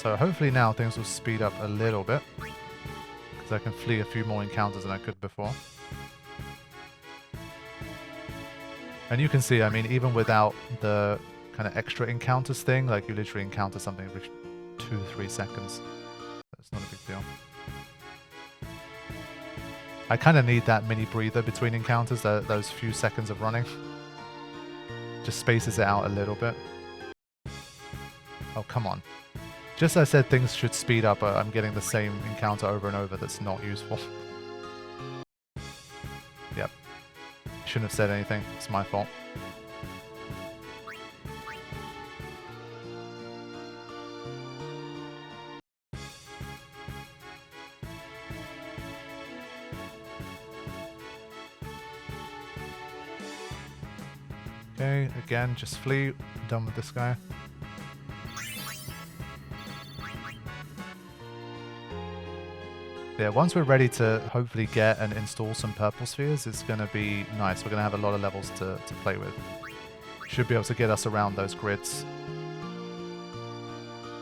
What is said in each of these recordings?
So hopefully now things will speed up a little bit, because I can flee a few more encounters than I could before. And you can see, I mean, even without the kind of extra encounters thing, like you literally encounter something every 2-3 seconds. That's not a big deal. I kind of need that mini breather between encounters, those few seconds of running. Just spaces it out a little bit. Oh, come on. Just as I said things should speed up, I'm getting the same encounter over and over that's not useful. Yep. Shouldn't have said anything. It's my fault. Okay, again, just flee. I'm done with this guy. Yeah, once we're ready to hopefully get and install some purple spheres, it's going to be nice. We're going to have a lot of levels to play with. Should be able to get us around those grids.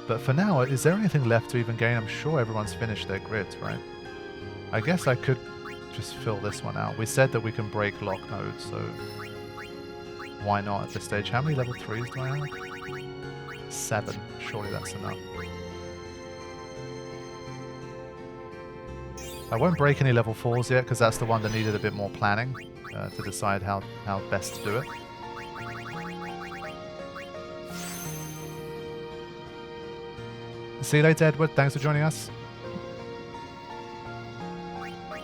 But for now, is there anything left to even gain? I'm sure everyone's finished their grids, right? I guess I could just fill this one out. We said that we can break lock nodes, so why not at this stage? How many level 3s do I have? 7. Surely that's enough. I won't break any level 4s yet, because that's the one that needed a bit more planning to decide how best to do it. See you later, Edward. Thanks for joining us.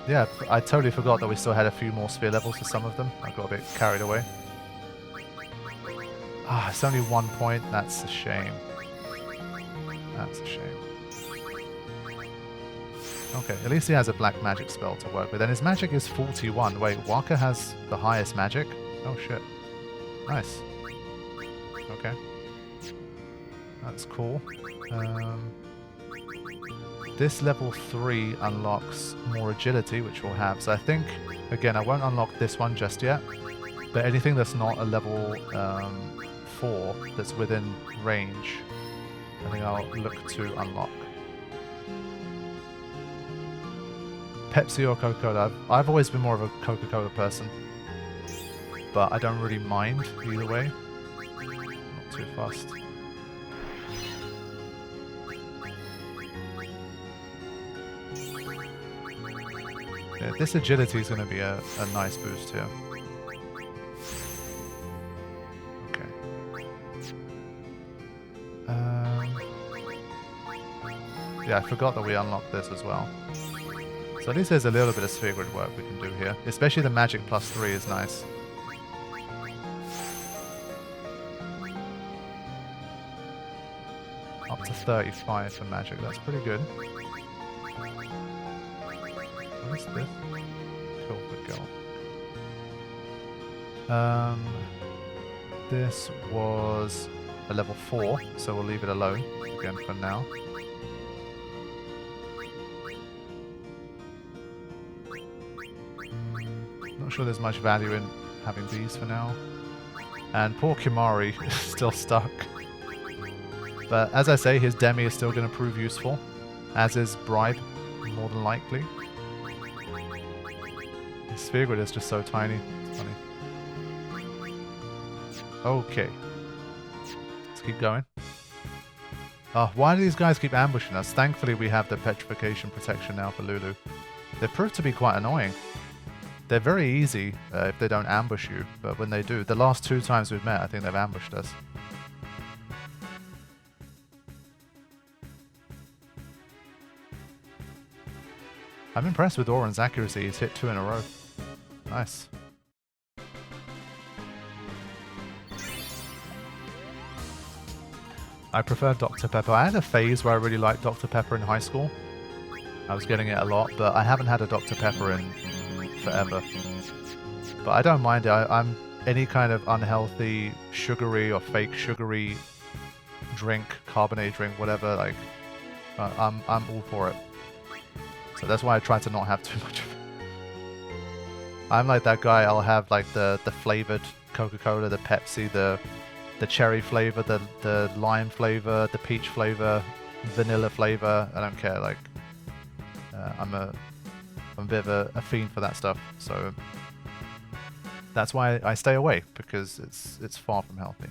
Yeah, I totally forgot that we still had a few more sphere levels for some of them. I got a bit carried away. Ah, it's only 1 point. That's a shame. That's a shame. Okay, at least he has a black magic spell to work with. And his magic is 41. Wait, Waka has the highest magic? Oh shit. Nice. Okay. That's cool. This level 3 unlocks more agility, which we'll have. So I think, again, I won't unlock this one just yet. But anything that's not a level 4 that's within range, I think I'll look to unlock. Pepsi or Coca-Cola? I've always been more of a Coca-Cola person, but I don't really mind either way. Not too fast. Yeah, this agility is going to be a nice boost here. Okay. Yeah, I forgot that we unlocked this as well. So at least there's a little bit of sphere grid work we can do here. Especially the magic +3 is nice. Up to 35 for magic, that's pretty good. What is this? Pilfer Girl. This was a level 4, so we'll leave it alone again for now. Not sure there's much value in having these for now. And poor Kimari is still stuck. But as I say, his Demi is still going to prove useful, as is Bribe, more than likely. His sphere grid is just so tiny. It's funny. Okay. Let's keep going. Oh, why do these guys keep ambushing us? Thankfully we have the petrification protection now for Lulu. They proved to be quite annoying. They're very easy if they don't ambush you, but when they do, the last 2 times we've met, I think they've ambushed us. I'm impressed with Oren's accuracy. He's hit 2 in a row. Nice. I prefer Dr. Pepper. I had a phase where I really liked Dr. Pepper in high school. I was getting it a lot, but I haven't had a Dr. Pepper in forever. But I don't mind it. I'm any kind of unhealthy, sugary or fake sugary drink, carbonated drink, whatever, like, I'm all for it. So that's why I try to not have too much of it. I'm like that guy, I'll have like the flavored Coca-Cola, the Pepsi, the cherry flavor, the lime flavor, the peach flavor, vanilla flavor. I don't care. Like, I'm a bit of a fiend for that stuff. So that's why I stay away, because it's far from healthy.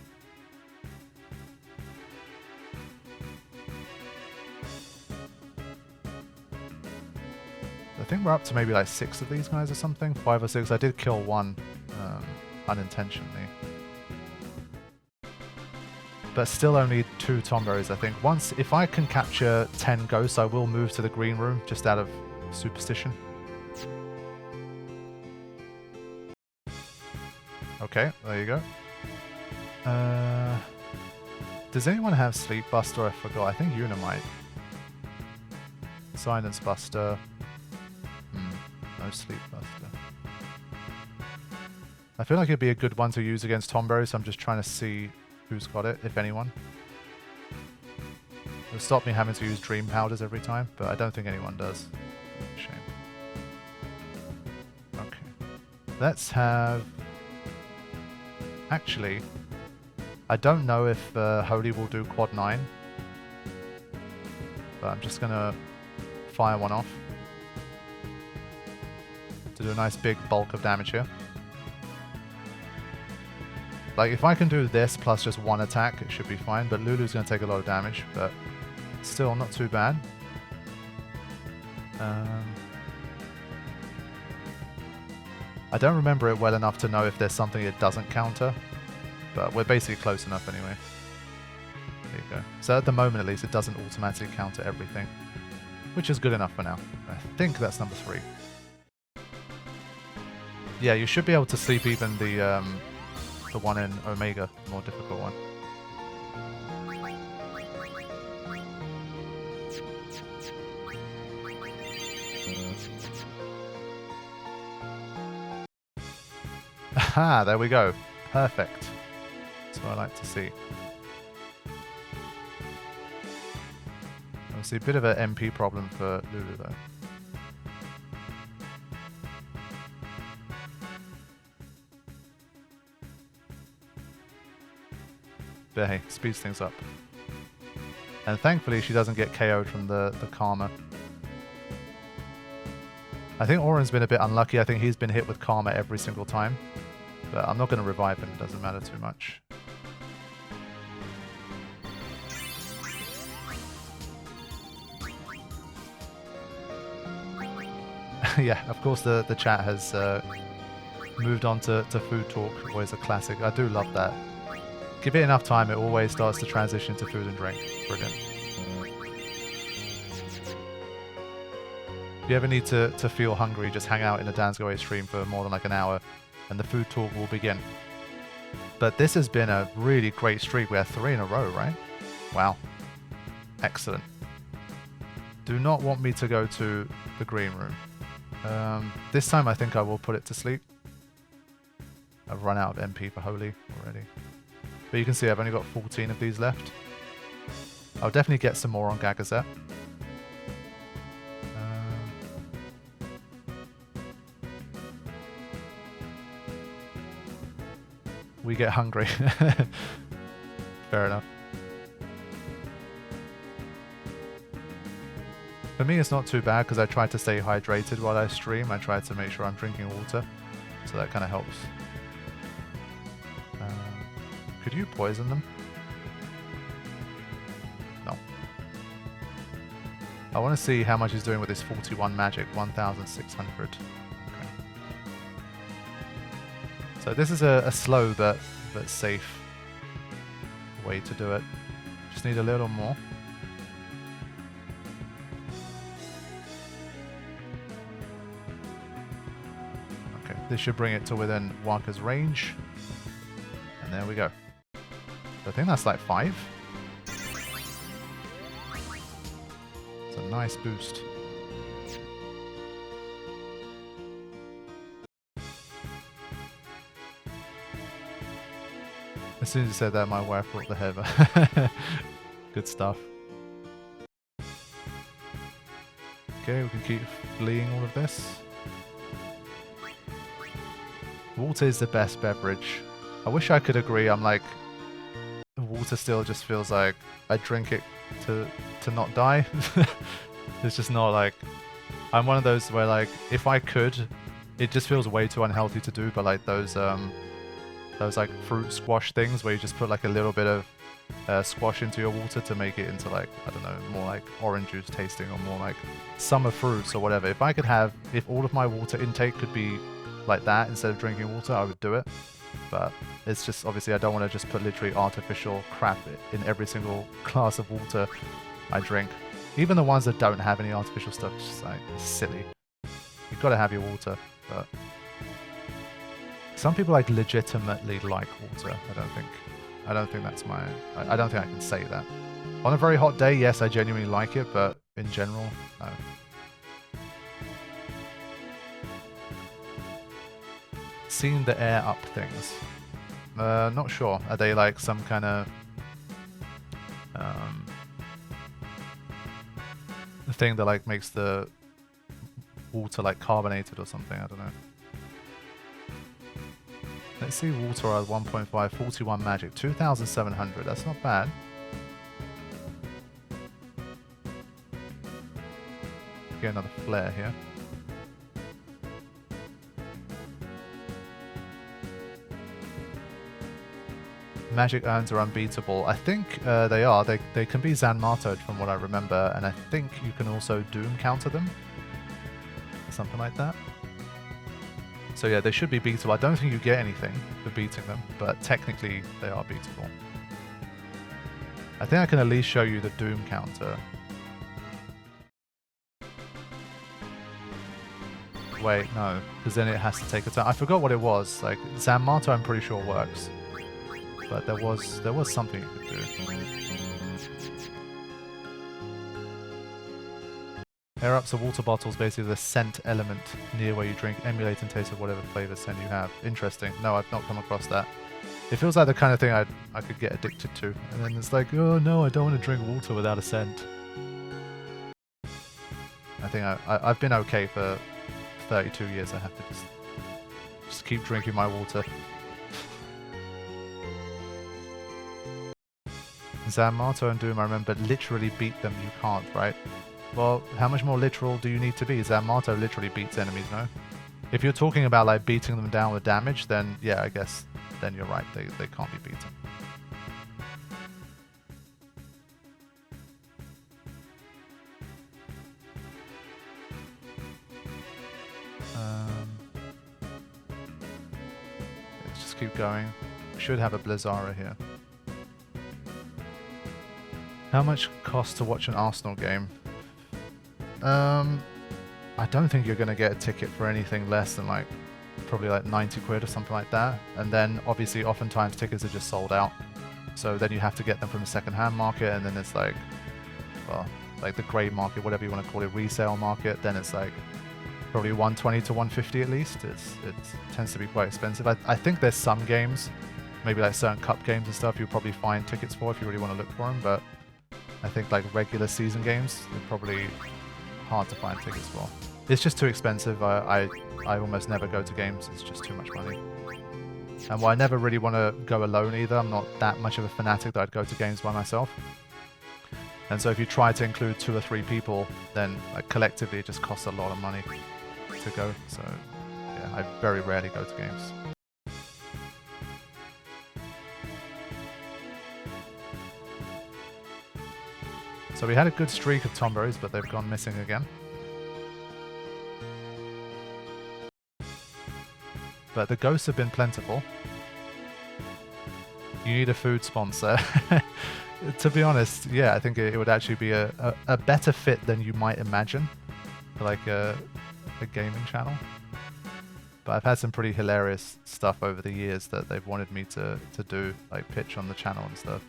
I think we're up to maybe like 6 of these guys or something, 5 or 6. I did kill one unintentionally. But still only 2 Tombows, I think. If I can capture 10 ghosts, I will move to the green room, just out of superstition. Okay, there you go. Does anyone have Sleep Buster? I forgot. I think Yuna might. Silence Buster. No Sleep Buster. I feel like it'd be a good one to use against Tombow, so I'm just trying to see who's got it, if anyone. It'll stop me having to use Dream Powders every time, but I don't think anyone does. Shame. Okay. Let's have... Actually, I don't know if Holy will do quad 9, but I'm just going to fire one off to do a nice big bulk of damage here. Like, if I can do this plus just 1 attack, it should be fine, but Lulu's going to take a lot of damage, but still not too bad. I don't remember it well enough to know if there's something it doesn't counter, but we're basically close enough anyway. There you go. So at the moment, at least, it doesn't automatically counter everything, which is good enough for now. I think that's number 3. Yeah, you should be able to sleep even the one in Omega, the more difficult one. Aha, there we go. Perfect. That's what I like to see. Obviously a bit of an MP problem for Lulu though. But hey, speeds things up. And thankfully she doesn't get KO'd from the Karma. I think Auron's been a bit unlucky. I think he's been hit with Karma every single time. But I'm not going to revive him, it doesn't matter too much. Yeah, of course the chat has moved on to food talk, always a classic. I do love that. Give it enough time, it always starts to transition to food and drink. Brilliant. If you ever need to feel hungry, just hang out in a Dansg08 stream for more than like an hour, and the food talk will begin. But this has been a really great streak. We have 3 in a row, right? Wow. Excellent. Do not want me to go to the green room. This time I think I will put it to sleep. I've run out of MP for Holy already. But you can see I've only got 14 of these left. I'll definitely get some more on Gagazette. We get hungry. Fair enough. For me it's not too bad because I try to stay hydrated while I stream. I try to make sure I'm drinking water, so that kind of helps. Could you poison them? No. I want to see how much he's doing with this 41 magic, 1,600. Okay. So this is a slow but safe way to do it. Just need a little more. Okay, this should bring it to within Waka's range. And there we go. I think that's like 5. It's a nice boost. As soon as you said that, my wife brought the heather. Good stuff. Okay, we can keep fleeing all of this. Water is the best beverage. I wish I could agree. I'm like, water still just feels like I drink it to not die. It's just not like, I'm one of those where like if I could, it just feels way too unhealthy to do, but like those like fruit squash things where you just put like a little bit of squash into your water to make it into like, I don't know, more like orange juice tasting or more like summer fruits or whatever. If I could have, if all of my water intake could be like that instead of drinking water, I would do it. But it's just, obviously I don't want to just put literally artificial crap in every single glass of water I drink. Even the ones that don't have any artificial stuff, it's just like, it's silly. You've got to have your water, but some people like legitimately like water. I don't think that's my, I don't think I can say that. On a very hot day, yes, I genuinely like it, but in general, no. Seen the air up things. Not sure. Are they like some kind of thing that like makes the water like carbonated or something? I don't know. Let's see, water at 1.5, 41 magic, 2,700. That's not bad. Get another flare here. Magic urns are unbeatable. I think they are. They can be Zanmatoed from what I remember, and I think you can also Doom counter them. Something like that. So yeah, they should be beatable. I don't think you get anything for beating them, but technically they are beatable. I think I can at least show you the Doom counter. Wait, no, because then it has to take a turn. I forgot what it was. Like Zanmato, I'm pretty sure works, but there was something you could do. Air ups are water bottles, basically the scent element near where you drink, emulate and taste of whatever flavor scent you have. Interesting. No, I've not come across that. It feels like the kind of thing I could get addicted to. And then it's like, oh no, I don't want to drink water without a scent. I think I've been okay for 32 years. I have to just keep drinking my water. Zanmato and Doom, I remember, literally beat them. You can't, right? Well, how much more literal do you need to be? Zanmato literally beats enemies, no? If you're talking about like beating them down with damage, then yeah, I guess then you're right. They can't be beaten. Let's just keep going. We should have a Blizzara here. How much costs to watch an Arsenal game? I don't think you're going to get a ticket for anything less than like probably like 90 quid or something like that. And then obviously oftentimes tickets are just sold out. So then you have to get them from a second-hand market, and then it's like, well, like the grey market, whatever you want to call it, resale market, then it's like probably 120 to 150 at least. It tends to be quite expensive. I think there's some games, maybe like certain cup games and stuff, you'll probably find tickets for if you really want to look for them, but I think like regular season games, they're probably hard to find tickets for. It's just too expensive. I almost never go to games. It's just too much money. And while I never really want to go alone either, I'm not that much of a fanatic that I'd go to games by myself. And so if you try to include 2 or 3 people, then like collectively it just costs a lot of money to go. So yeah, I very rarely go to games. So we had a good streak of Tomberries, but they've gone missing again. But the ghosts have been plentiful. You need a food sponsor. To be honest, yeah, I think it would actually be a better fit than you might imagine for like a gaming channel. But I've had some pretty hilarious stuff over the years that they've wanted me to do, like pitch on the channel and stuff.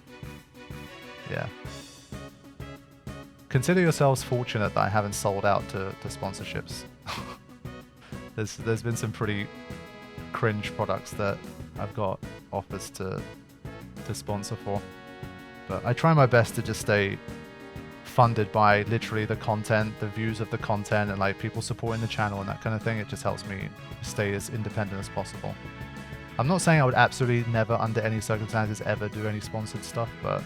Yeah. Consider yourselves fortunate that I haven't sold out to sponsorships. There's been some pretty cringe products that I've got offers to sponsor for. But I try my best to just stay funded by literally the content, the views of the content, and like people supporting the channel and that kind of thing. It just helps me stay as independent as possible. I'm not saying I would absolutely never, under any circumstances, ever do any sponsored stuff, but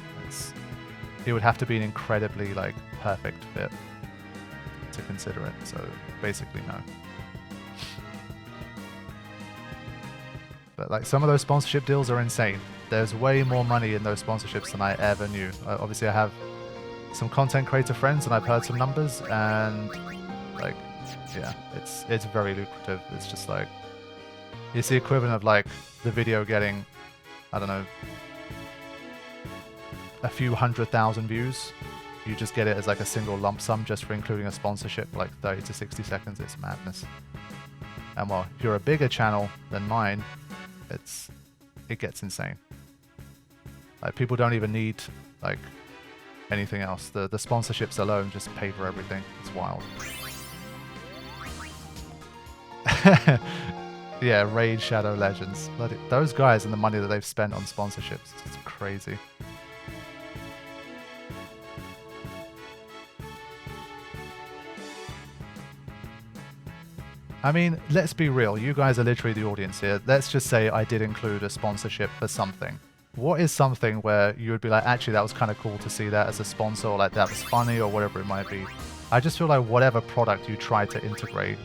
it would have to be an incredibly like perfect fit to consider it. So basically no. But like some of those sponsorship deals are insane. There's way more money in those sponsorships than I ever knew. Obviously I have some content creator friends and I've heard some numbers, and like, yeah, it's very lucrative. It's just like, it's the equivalent of like the video getting, I don't know, a few 100,000 views. You just get it as like a single lump sum just for including a sponsorship, like 30 to 60 seconds. It's madness. And well, if you're a bigger channel than mine, it gets insane. Like people don't even need like anything else. The sponsorships alone just pay for everything. It's wild. Yeah, Raid Shadow Legends. Bloody, those guys and the money that they've spent on sponsorships, it's crazy. I mean, let's be real. You guys are literally the audience here. Let's just say I did include a sponsorship for something. What is something where you would be like, actually, that was kind of cool to see that as a sponsor, or like that was funny, or whatever it might be. I just feel like whatever product you try to integrate,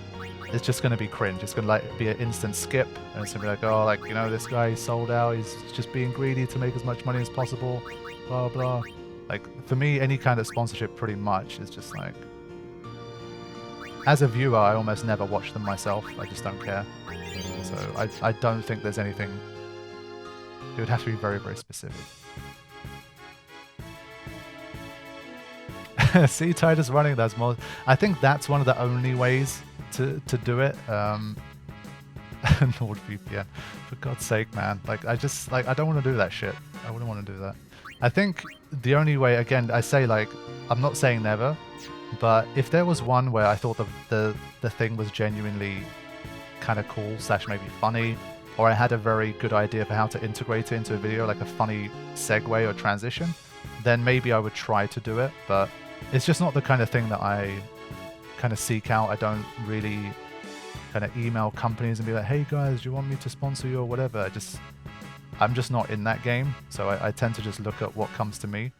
it's just going to be cringe. It's going to like be an instant skip, and it's going to be like, oh, like, you know, this guy sold out. He's just being greedy to make as much money as possible, blah, blah. Like, for me, any kind of sponsorship pretty much is just like, as a viewer, I almost never watch them myself. I just don't care. So I don't think there's anything. It would have to be very, very specific. See, Titus running those mods. I think that's one of the only ways to do it. NordVPN. For God's sake, man. Like, I don't want to do that shit. I wouldn't want to do that. I think the only way, again, I say, like, I'm not saying never, but if there was one where I thought the thing was genuinely kind of cool / maybe funny, or I had a very good idea for how to integrate it into a video, like a funny segue or transition, then maybe I would try to do it. But it's just not the kind of thing that I kind of seek out. I don't really kind of email companies and be like, hey guys, do you want me to sponsor you or whatever? I'm just not in that game. So I tend to just look at what comes to me.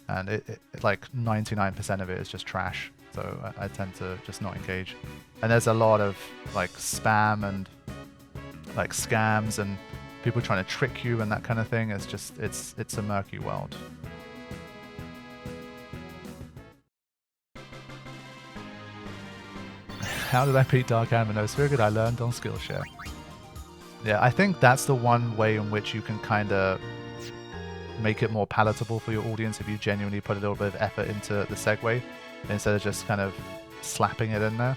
And it like 99% of it is just trash. So I tend to just not engage. And there's a lot of like spam and like scams and people trying to trick you and that kind of thing. It's just, it's a murky world. How did I beat Dark Amber? No, it's very good. I learned on Skillshare. Yeah, I think that's the one way in which you can kind of make it more palatable for your audience if you genuinely put a little bit of effort into the segue instead of just kind of slapping it in there.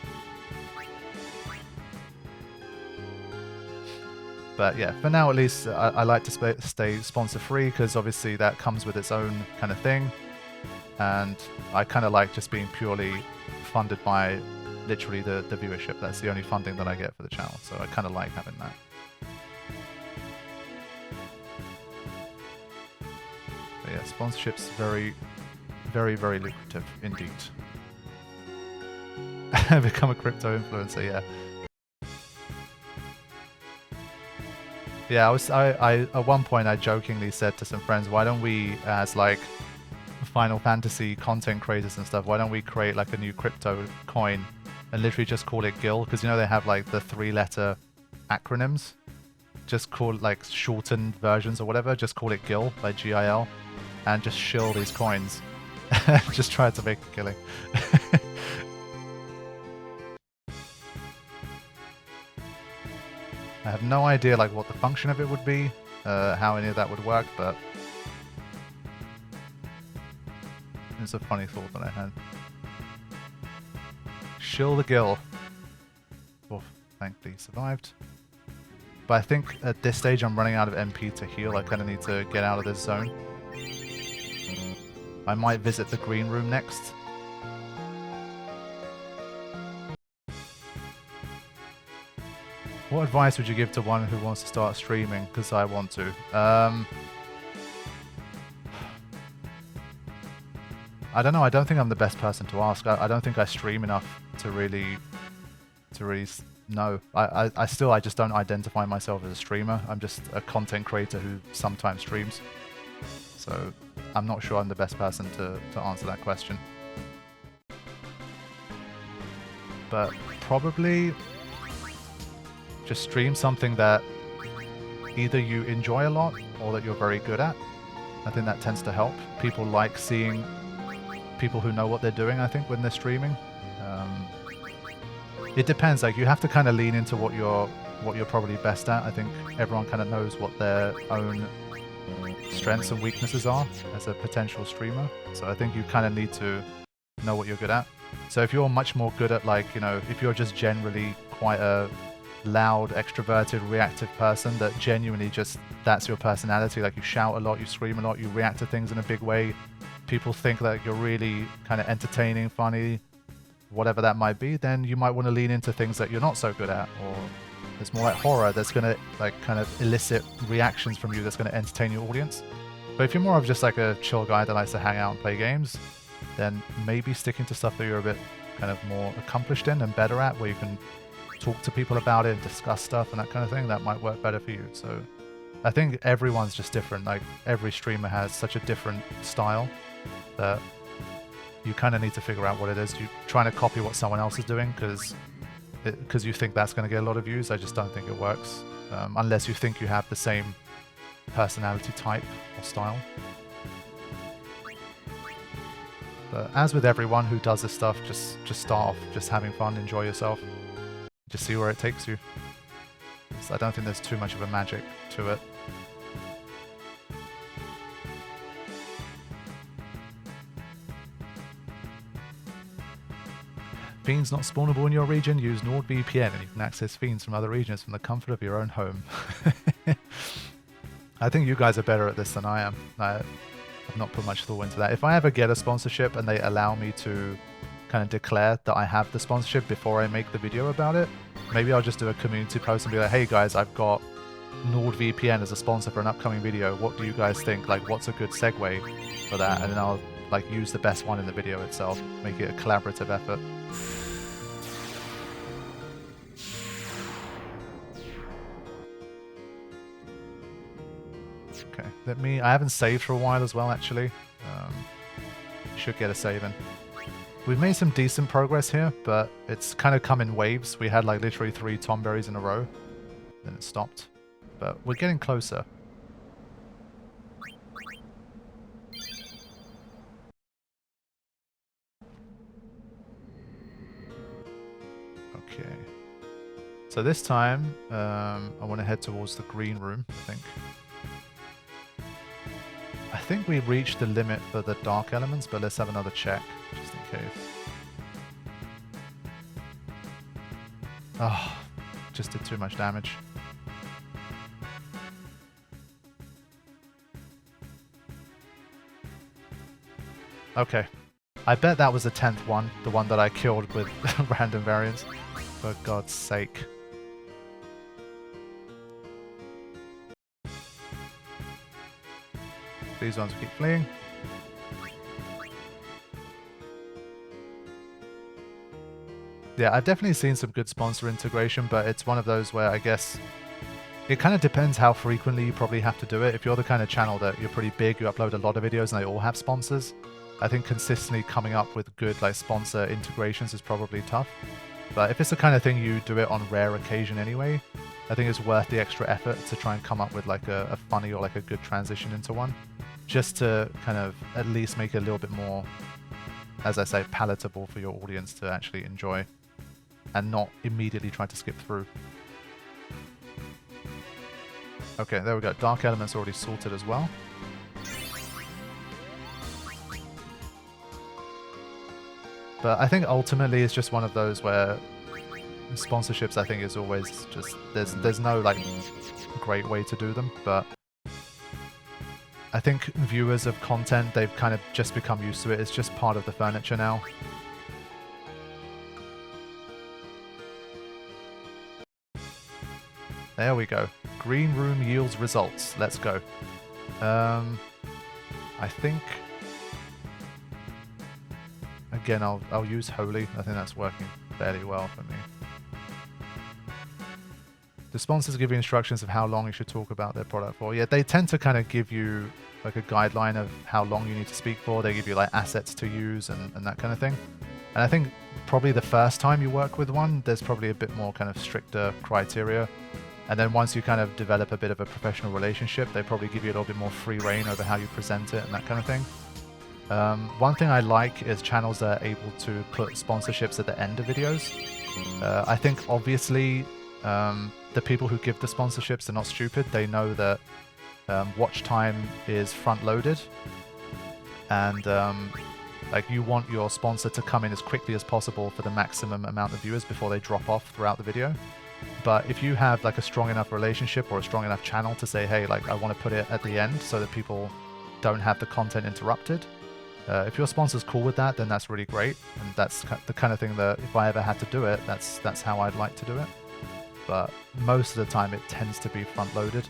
But yeah, for now at least, I like to stay sponsor-free because obviously that comes with its own kind of thing. And I kind of like just being purely funded by literally the viewership. That's the only funding that I get for the channel. So I kind of like having that. But yeah, sponsorships very, very, very lucrative indeed. Become a crypto influencer, yeah. Yeah, I at one point I jokingly said to some friends, why don't we, as like Final Fantasy content creators and stuff, why don't we create like a new crypto coin and literally just call it GIL? Because you know they have like the 3-letter acronyms. Just call it like shortened versions or whatever. Just call it GIL, like GIL, and just shill these coins. Just try to make a killing. I have no idea like what the function of it would be, how any of that would work, but it's a funny thought that I had. Shill the GIL. Oh, thankfully survived. But I think at this stage I'm running out of MP to heal. I kind of need to get out of this zone. I might visit the green room next. What advice would you give to one who wants to start streaming? Because I want to. I don't know. I don't think I'm the best person to ask. I don't think I stream enough to really know. I just don't identify myself as a streamer. I'm just a content creator who sometimes streams. So I'm not sure I'm the best person to answer that question. But probably just stream something that either you enjoy a lot or that you're very good at. I think that tends to help. People like seeing people who know what they're doing, I think, when they're streaming. It depends, like you have to kind of lean into what you're probably best at. I think everyone kind of knows what their own strengths and weaknesses are as a potential streamer. So I think you kind of need to know what you're good at. So if you're much more good at, like, you know, if you're just generally quite a loud, extroverted, reactive person that genuinely just, that's your personality, like you shout a lot, you scream a lot, you react to things in a big way, people think that you're really kind of entertaining, funny, whatever that might be, then you might want to lean into things that you're not so good at, or it's more like horror that's going to like kind of elicit reactions from you that's going to entertain your audience. But if you're more of just like a chill guy that likes to hang out and play games, then maybe sticking to stuff that you're a bit kind of more accomplished in and better at, where you can talk to people about it and discuss stuff and that kind of thing, that might work better for you. So I think everyone's just different. Like every streamer has such a different style that you kind of need to figure out what it is. You're trying to copy what someone else is doing because you think that's going to get a lot of views. I just don't think it works unless you think you have the same personality type or style. But as with everyone who does this stuff, just start off just having fun, enjoy yourself, just see where it takes you. So I don't think there's too much of a magic to it. Fiends not spawnable in your region? Use NordVPN and you can access fiends from other regions from the comfort of your own home. I think you guys are better at this than I am. I've not put much thought into that. If I ever get a sponsorship and they allow me to kind of declare that I have the sponsorship before I make the video about it, maybe I'll just do a community post and be like, hey guys, I've got NordVPN as a sponsor for an upcoming video. What do you guys think? Like, what's a good segue for that? And then I'll like use the best one in the video itself, make it a collaborative effort. Okay, I haven't saved for a while as well, actually. Should get a save in. We've made some decent progress here, but it's kind of come in waves. We had like literally 3 tomberries in a row, then it stopped. But we're getting closer. Okay. So this time, I want to head towards the green room, I think. I think we reached the limit for the dark elements, but let's have another check, just in case. Oh, just did too much damage. Okay. I bet that was the 10th one, the one that I killed with random variants. For God's sake. These ones keep fleeing. Yeah, I've definitely seen some good sponsor integration, but it's one of those where I guess it kind of depends how frequently you probably have to do it. If you're the kind of channel that you're pretty big, you upload a lot of videos and they all have sponsors, I think consistently coming up with good like sponsor integrations is probably tough. But if it's the kind of thing you do it on rare occasion anyway, I think it's worth the extra effort to try and come up with like a funny or like a good transition into one. Just to kind of at least make it a little bit more, as I say, palatable for your audience to actually enjoy and not immediately try to skip through. Okay, there we go. Dark Element's already sorted as well. But I think ultimately it's just one of those where sponsorships, I think, is always just, there's no like great way to do them, but I think viewers of content, they've kind of just become used to it. It's just part of the furniture now. There we go. Green room yields results. Let's go. I think... Again, I'll use Holy. I think that's working fairly well for me. The sponsors give you instructions of how long you should talk about their product for. Yeah, they tend to kind of give you like a guideline of how long you need to speak for. They give you like assets to use and that kind of thing. And I think probably the first time you work with one, there's probably a bit more kind of stricter criteria. And then once you kind of develop a bit of a professional relationship, they probably give you a little bit more free reign over how you present it and that kind of thing. One thing I like is channels that are able to put sponsorships at the end of videos. I think obviously the people who give the sponsorships are not stupid. They know that watch time is front loaded, and like you want your sponsor to come in as quickly as possible for the maximum amount of viewers before they drop off throughout the video. But if you have like a strong enough relationship or a strong enough channel to say, hey, like I want to put it at the end so that people don't have the content interrupted, if your sponsor's cool with that, then that's really great. And that's the kind of thing that if I ever had to do it, that's how I'd like to do it. But most of the time it tends to be front loaded.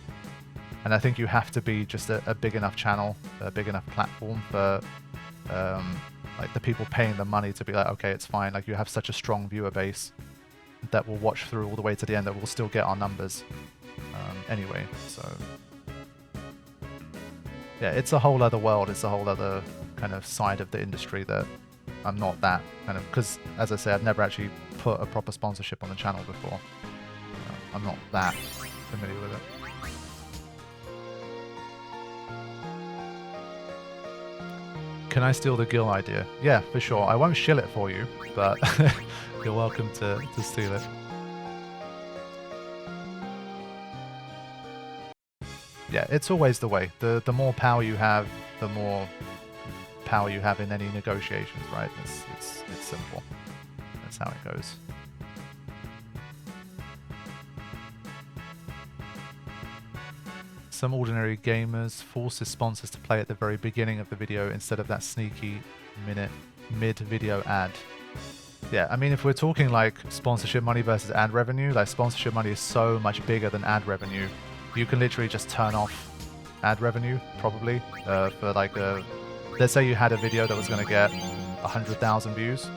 And I think you have to be just a big enough channel, a big enough platform for like the people paying the money to be like, okay, it's fine. Like you have such a strong viewer base that will watch through all the way to the end, that we'll still get our numbers anyway. So yeah, it's a whole other world. It's a whole other kind of side of the industry that I'm not that kind of, because as I say, I've never actually put a proper sponsorship on the channel before. I'm not that familiar with it. Can I steal the Gil idea? Yeah, for sure. I won't shill it for you, but you're welcome to steal it. Yeah, it's always the way. The more power you have, the more power you have in any negotiations, right? It's simple. That's how it goes. Some ordinary gamers forces sponsors to play at the very beginning of the video instead of that sneaky mid-video ad. Yeah, I mean, if we're talking like sponsorship money versus ad revenue, like sponsorship money is so much bigger than ad revenue. You can literally just turn off ad revenue, probably, for like let's say you had a video that was going to get 100,000 views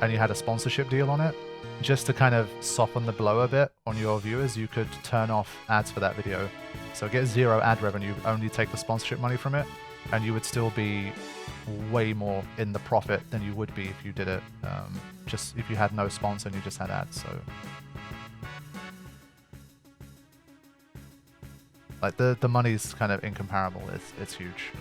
and you had a sponsorship deal on it. Just to kind of soften the blow a bit on your viewers, you could turn off ads for that video. So get 0 ad revenue, only take the sponsorship money from it, and you would still be way more in the profit than you would be if you did it just if you had no sponsor and you just had ads. So like the money's kind of incomparable. It's huge.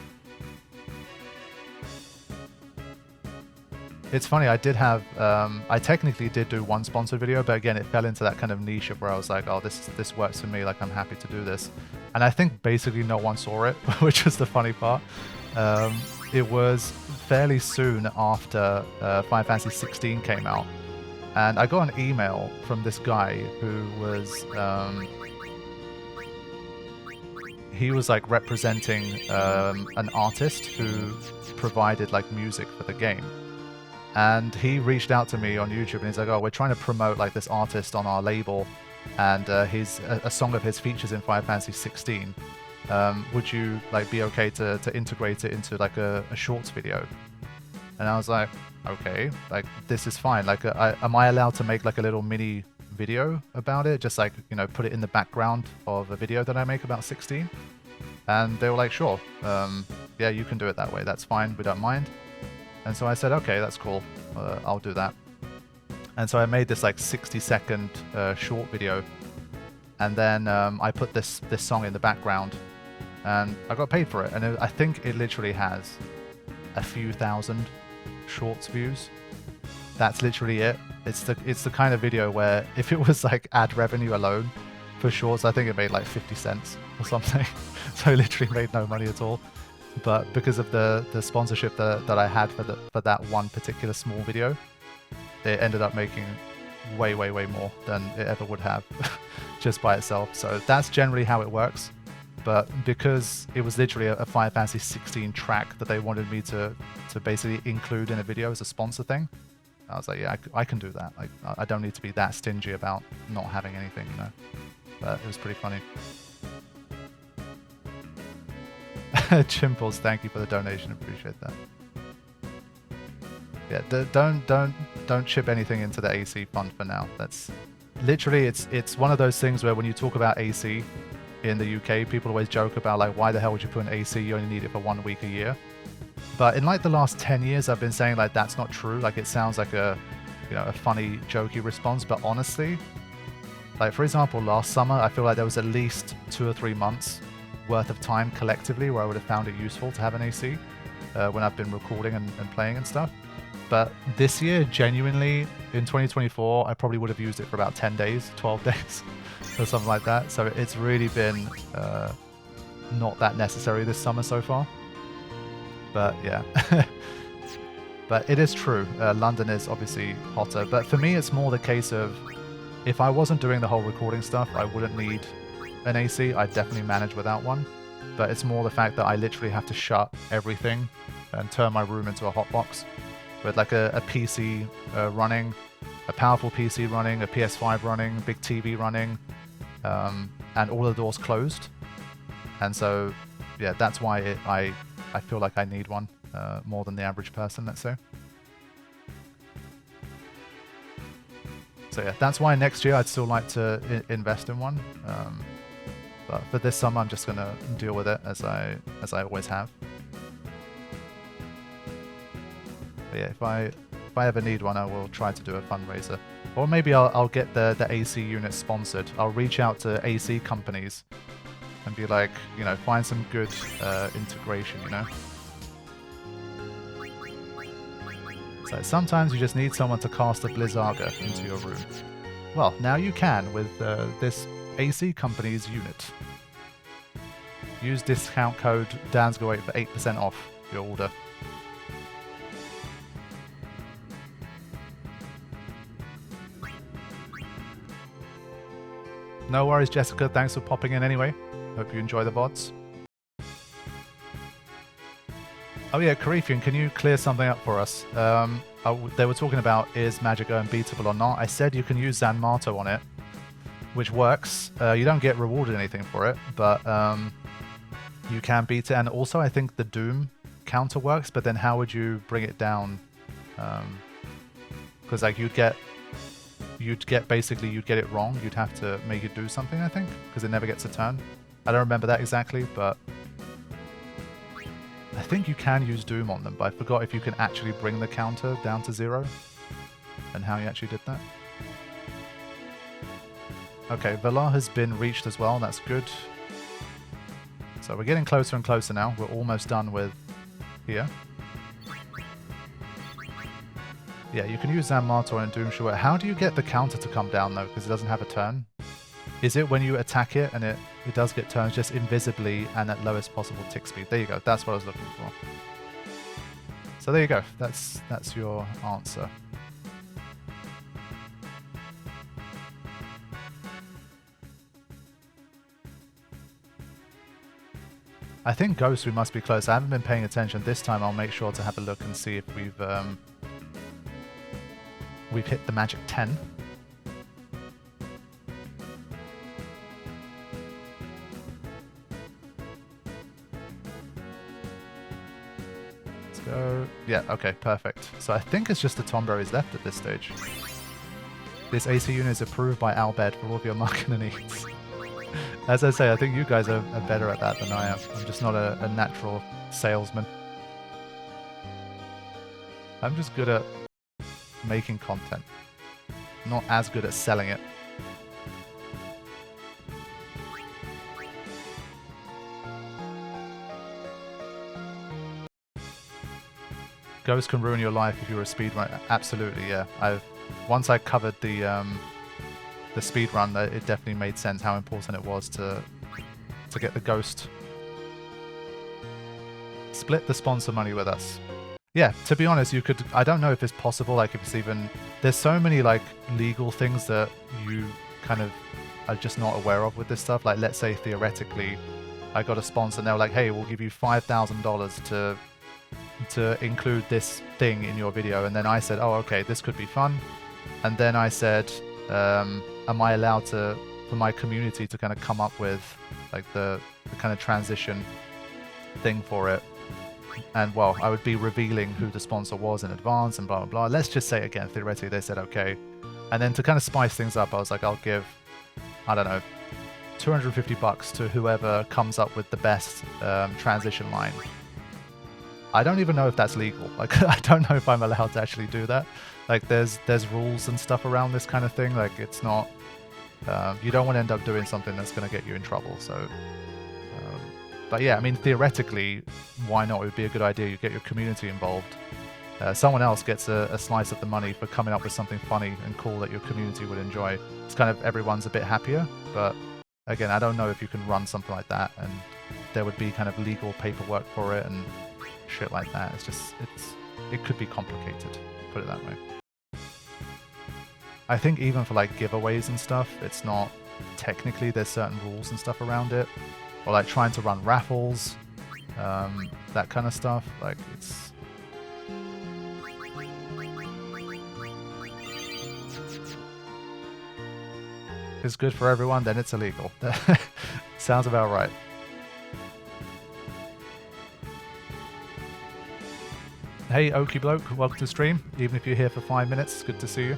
It's funny, I did have, I technically did do one sponsored video, but again, it fell into that kind of niche of where I was like, oh, this works for me, like I'm happy to do this. And I think basically no one saw it, which was the funny part. It was fairly soon after Final Fantasy 16 came out. And I got an email from this guy who was, he was like representing an artist who provided like music for the game. And he reached out to me on YouTube and he's like, oh, we're trying to promote like this artist on our label, and a song of his features in Final Fantasy 16. Would you like be okay to integrate it into like a shorts video? And I was like, okay, like this is fine. Like, am I allowed to make like a little mini video about it? Just like, you know, put it in the background of a video that I make about 16? And they were like, sure, yeah, you can do it that way. That's fine. We don't mind. And so I said, okay, that's cool. I'll do that. And so I made this like 60-second short video. And then I put this song in the background. And I got paid for it. And I think it literally has a few thousand shorts views. That's literally it. It's the kind of video where if it was like ad revenue alone for shorts, I think it made like 50 cents or something. So it literally made no money at all. But because of the sponsorship that I had for that one particular small video, it ended up making way more than it ever would have just by itself. So that's generally how it works. But because it was literally a Final Fantasy 16 track that they wanted me to basically include in a video as a sponsor thing, I was like, yeah, I can do that. Like, I don't need to be that stingy about not having anything, you know. But it was pretty funny. Chimples, thank you for the donation. Appreciate that. Yeah, don't chip anything into the AC fund for now. That's literally it's one of those things where when you talk about AC, in the UK, people always joke about like, why the hell would you put an AC? You only need it for 1 week a year. But in like the last 10 years, I've been saying like that's not true. Like it sounds like a, you know, a funny, jokey response. But honestly, like for example, last summer, I feel like there was at least 2 or 3 months worth of time collectively where I would have found it useful to have an AC when I've been recording and playing and stuff. But this year, genuinely, in 2024, I probably would have used it for about 10 days, 12 days, or something like that. So it's really been not that necessary this summer so far. But yeah. But it is true. London is obviously hotter. But for me, it's more the case of if I wasn't doing the whole recording stuff, I wouldn't need an AC. I'd definitely manage without one. But it's more the fact that I literally have to shut everything and turn my room into a hotbox. With like a PC running, a powerful PC running, a PS5 running, big TV running, and all the doors closed. And so, yeah, that's why I feel like I need one more than the average person, let's say. So yeah, that's why next year I'd still like to invest in one. But for this summer, I'm just gonna deal with it as I always have. But yeah, if I ever need one, I will try to do a fundraiser, or maybe I'll get the AC unit sponsored. I'll reach out to AC companies and be like, you know, find some good integration, you know. So sometimes you just need someone to cast a Blizzaga into your room. Well, now you can with this AC company's unit. Use discount code Dansg08 for 8% off your order. No worries, Jessica. Thanks for popping in anyway. Hope you enjoy the VODs. Oh yeah, Karifian, can you clear something up for us? They were talking about is Magic unbeatable or not. I said you can use Zanmato on it, which works. You don't get rewarded anything for it, but you can beat it. And also I think the Doom counter works, but then how would you bring it down? Because like you'd get it wrong. You'd have to make it do something, I think, because it never gets a turn. I don't remember that exactly, but I think you can use Doom on them, but I forgot if you can actually bring the counter down to 0 and how you actually did that. Okay, Valar has been reached as well. That's good. So we're getting closer and closer now. We're almost done with here. Yeah, you can use Zanmato and Doom Short. How do you get the counter to come down though? Because it doesn't have a turn. Is it when you attack it and it does get turns just invisibly and at lowest possible tick speed? There you go. That's what I was looking for. So there you go. That's your answer. I think Ghost we must be close. I haven't been paying attention. This time I'll make sure to have a look and see if we've hit the magic 10. Let's go. Yeah, okay, perfect. So I think it's just the Tomberries left at this stage. This AC unit is approved by Albed for all of your marketing needs. As I say, I think you guys are better at that than I am. I'm just not a natural salesman. I'm just good at making content. Not as good at selling it. Ghost can ruin your life if you're a speedrunner. Absolutely, yeah. Once I covered the speedrun, it definitely made sense how important it was to get the Ghost. Split the sponsor money with us. Yeah, to be honest, you could. I don't know if it's possible. Like, if it's even. There's so many like legal things that you kind of are just not aware of with this stuff. Like, let's say theoretically, I got a sponsor and they were like, "Hey, we'll give you $5,000 to include this thing in your video," and then I said, "Oh, okay, this could be fun," and then I said, "Am I allowed for my community to kind of come up with like the kind of transition thing for it?" And well, I would be revealing who the sponsor was in advance and blah, blah, blah. Let's just say again, theoretically, they said okay. And then to kind of spice things up, I was like, I'll give, I don't know, $250 to whoever comes up with the best transition line. I don't even know if that's legal. Like, I don't know if I'm allowed to actually do that. Like, there's rules and stuff around this kind of thing. Like, it's not... you don't want to end up doing something that's going to get you in trouble. So, but yeah, I mean, theoretically, why not? It would be a good idea. You get your community involved. Someone else gets a slice of the money for coming up with something funny and cool that your community would enjoy. It's kind of everyone's a bit happier. But again, I don't know if you can run something like that, and there would be kind of legal paperwork for it and shit like that. It's just, it could be complicated, put it that way. I think even for like giveaways and stuff, it's not technically, there's certain rules and stuff around it, or like trying to run raffles, that kind of stuff. Like, it's... if it's good for everyone, then it's illegal. Sounds about right. Hey, Okie Bloke, welcome to the stream. Even if you're here for 5 minutes, it's good to see you.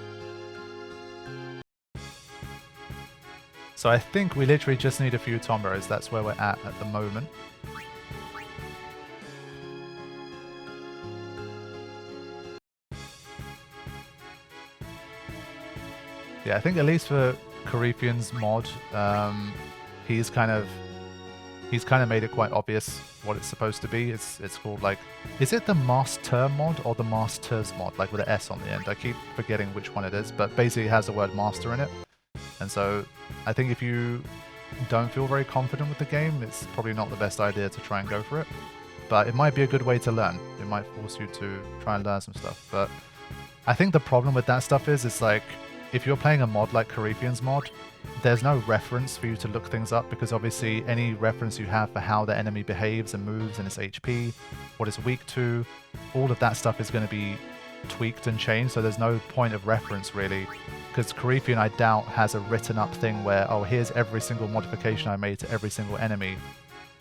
So I think we literally just need a few Tombos. That's where we're at the moment. Yeah, I think at least for Carifian's mod, he's kind of made it quite obvious what it's supposed to be. It's called, like, is it the Master mod or the Masters mod? Like with an S on the end. I keep forgetting which one it is, but basically it has the word master in it. And so I think if you don't feel very confident with the game, it's probably not the best idea to try and go for it. But it might be a good way to learn. It might force you to try and learn some stuff. But I think the problem with that stuff is, it's like, if you're playing a mod like Carifian's mod, there's no reference for you to look things up, because obviously any reference you have for how the enemy behaves and moves and its HP, what it's weak to, all of that stuff is going to be tweaked and changed, so there's no point of reference really. Because Carifian, I doubt, has a written up thing where, oh, here's every single modification I made to every single enemy,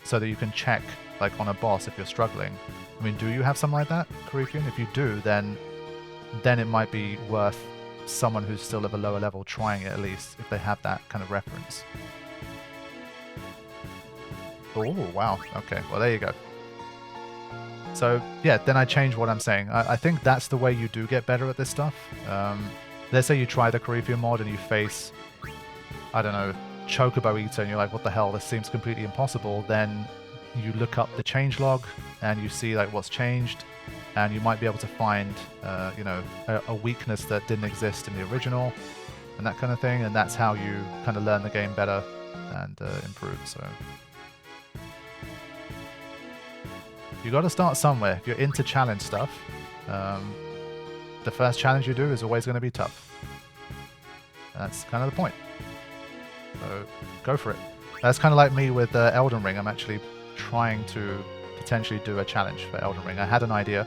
so that you can check, like on a boss, if you're struggling. I mean, do you have something like that, Carifian? If you do, then it might be worth someone who's still at a lower level trying it, at least, if they have that kind of reference. Oh, wow. Okay, well, there you go. So, yeah, then I change what I'm saying. I think that's the way you do get better at this stuff. Let's say you try the Carifian mod and you face, I don't know, Chocobo Eater, and you're like, what the hell, this seems completely impossible. Then you look up the changelog and you see like what's changed, and you might be able to find, you know, a weakness that didn't exist in the original, and that kind of thing. And that's how you kind of learn the game better and improve. So you got to start somewhere. If you're into challenge stuff, the first challenge you do is always going to be tough. That's kind of the point. So go for it. That's kind of like me with Elden Ring. I'm actually trying to potentially do a challenge for Elden Ring. I had an idea.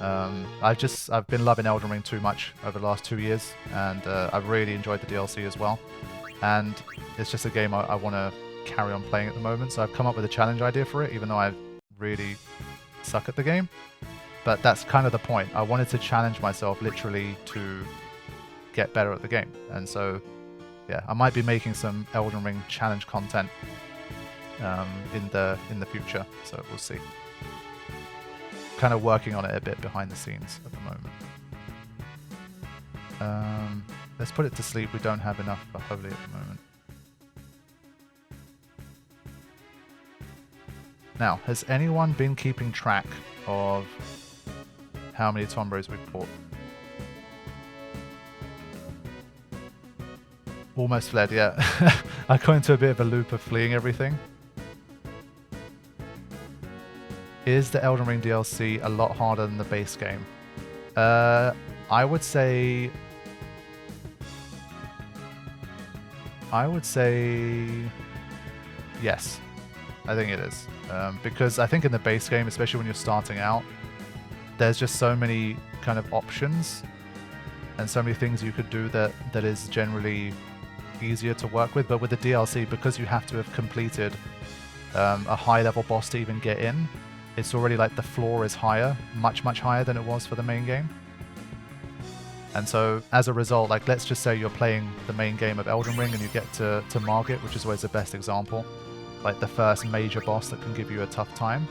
I've been loving Elden Ring too much over the last 2 years, and I've really enjoyed the DLC as well. And it's just a game I want to carry on playing at the moment. So I've come up with a challenge idea for it, even though I really suck at the game. But that's kind of the point. I wanted to challenge myself literally to get better at the game. And so, yeah, I might be making some Elden Ring challenge content in the future. So we'll see. Kind of working on it a bit behind the scenes at the moment. Let's put it to sleep. We don't have enough for Holy at the moment. Now, has anyone been keeping track of how many Tombos we've bought? Almost fled, yeah. I got into a bit of a loop of fleeing everything. Is the Elden Ring DLC a lot harder than the base game? I would say yes. I think it is. Because I think in the base game, especially when you're starting out, there's just so many kind of options and so many things you could do that is generally easier to work with. But with the DLC, because you have to have completed a high level boss to even get in, it's already like the floor is higher, much higher than it was for the main game. And so as a result, like let's just say you're playing the main game of Elden Ring and you get to Margit, which is always the best example, like the first major boss that can give you a tough time.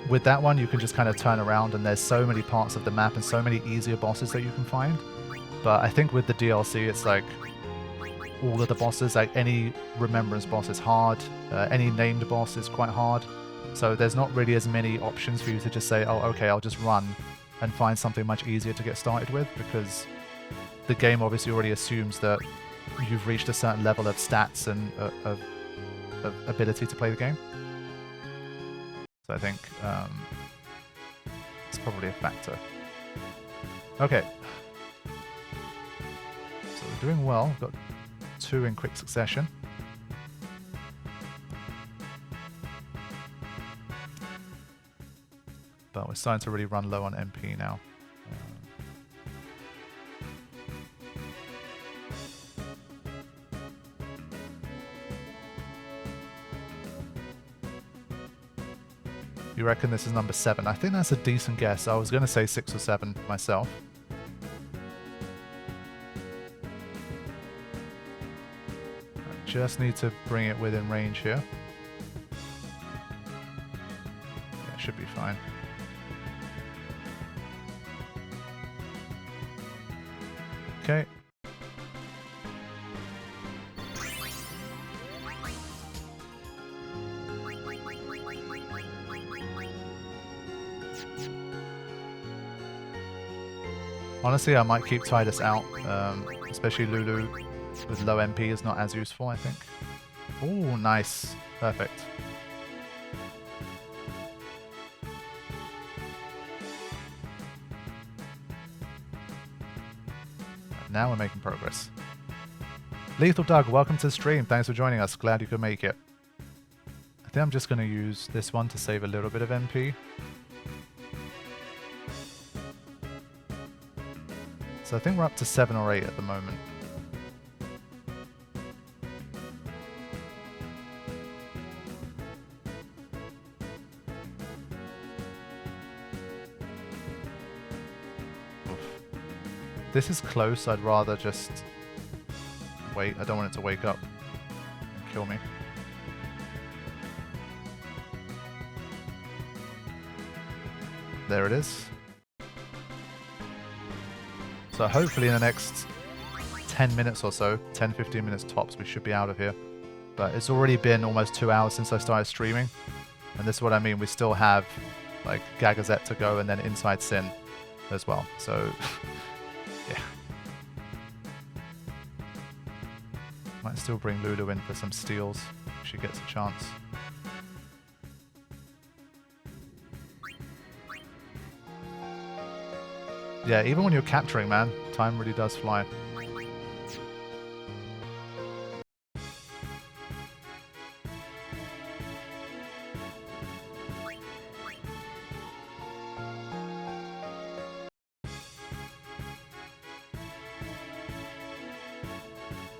With that one, you can just kind of turn around and there's so many parts of the map and so many easier bosses that you can find. But I think with the DLC, it's like all of the bosses, like any Remembrance boss is hard, any named boss is quite hard. So there's not really as many options for you to just say, oh, okay, I'll just run and find something much easier to get started with, because the game obviously already assumes that you've reached a certain level of stats and of ability to play the game. So I think it's probably a factor. Okay. So we're doing well. We've got 2 in quick succession. But we're starting to really run low on MP now. You reckon this is number 7? I think that's a decent guess. I was going to say 6 or 7 myself. I just need to bring it within range here. Yeah, it should be fine. Okay. Honestly, I might keep Tidus out, especially Lulu with low MP is not as useful, I think. Oh, nice. Perfect. Now we're making progress. Lethal Doug, welcome to the stream. Thanks for joining us. Glad you could make it. I think I'm just going to use this one to save a little bit of MP. So I think we're up to 7 or 8 at the moment. This is close. I'd rather just wait. I don't want it to wake up and kill me. There it is. So hopefully in the next 10 minutes or so, 10-15 minutes tops, we should be out of here. But it's already been almost 2 hours since I started streaming. And this is what I mean. We still have like Gagazet to go and then Inside Sin as well. So yeah. Might still bring Lulu in for some steals if she gets a chance. Yeah, even when you're capturing, man, time really does fly.